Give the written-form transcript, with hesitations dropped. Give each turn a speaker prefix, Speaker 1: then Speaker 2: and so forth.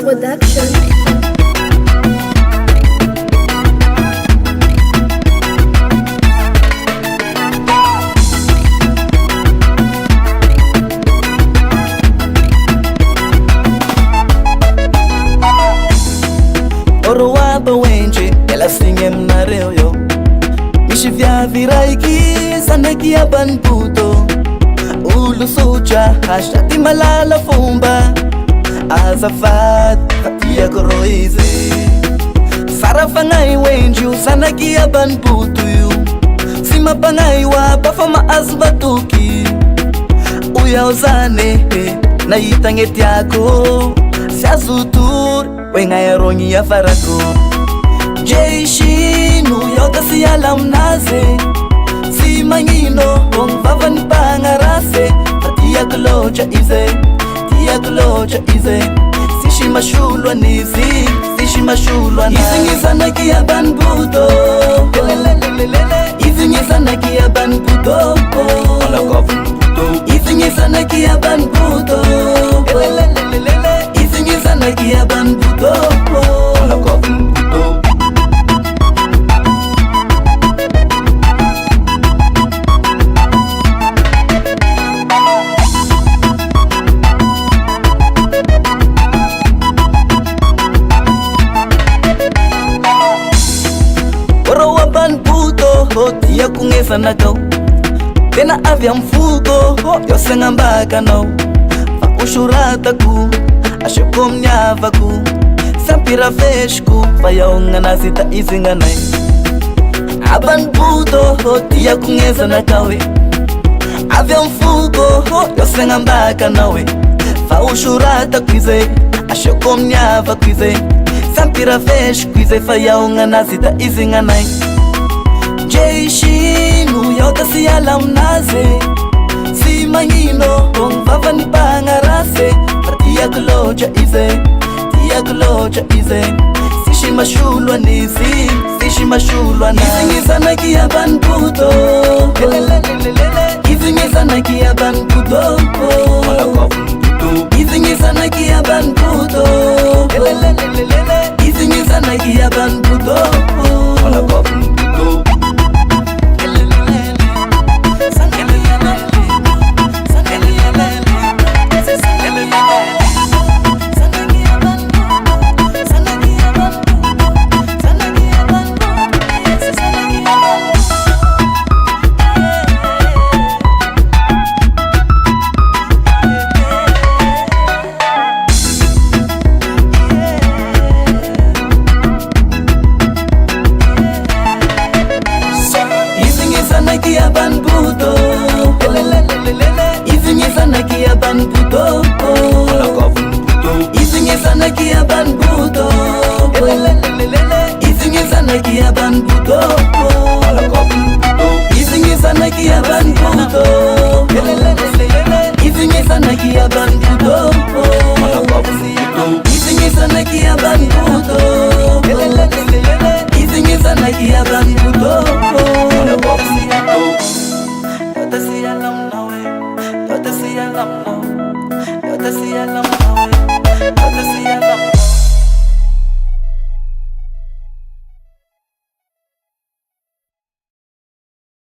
Speaker 1: Production.
Speaker 2: Oroaba wenje ela singe mnareo yo Mishi vya viraiki saneki ya banputo Ulu soja hashati malala fumba Azafat fatia koroize Sarafangai wenju saneki ya banputo yu Simapangai wapa fama azbatuki Uyaozane na itangeti yako Siazutur wenga erongi ya farako Jeishinu yoka siyala mnaze Si mangino kong vava ni pangarase Fatia kuloja ize Sishi mashulwa nizi Sishi mashulwa na Izi ngizana kia banbuto Izi ngizana kia banbuto Izi ngizana kia banbuto Izi ngizana kia banbuto Orowa banbuto Tia kungeza na kau Tena avya mfuko Yosenga mbaka nao Ushurata ku Ashoko mnyava ku Sampira feshku Fayaonga nazita izinga nai Abanbuto Tia kungeza na kawe Avya mfuko Yosenga mbaka nawe Fa ushurata kwize Ashoko mnyava kwize Sampira feshku kwize Fayaonga nazita izinga nai Jeishinu yoka siyala mnaze Si mangino kong vava ni pangarase Tia kuloja ize Sishi mashulwa nizi Sishi mashulwa na Izi ngizana kia banputo Izi ngizana kia banputo Izi ngizana kia banputo Izi ngizana kia banputo Kia banputo Izi ngizana kia banputo Izi ngizana kia banputo Izi ngizana kia banputo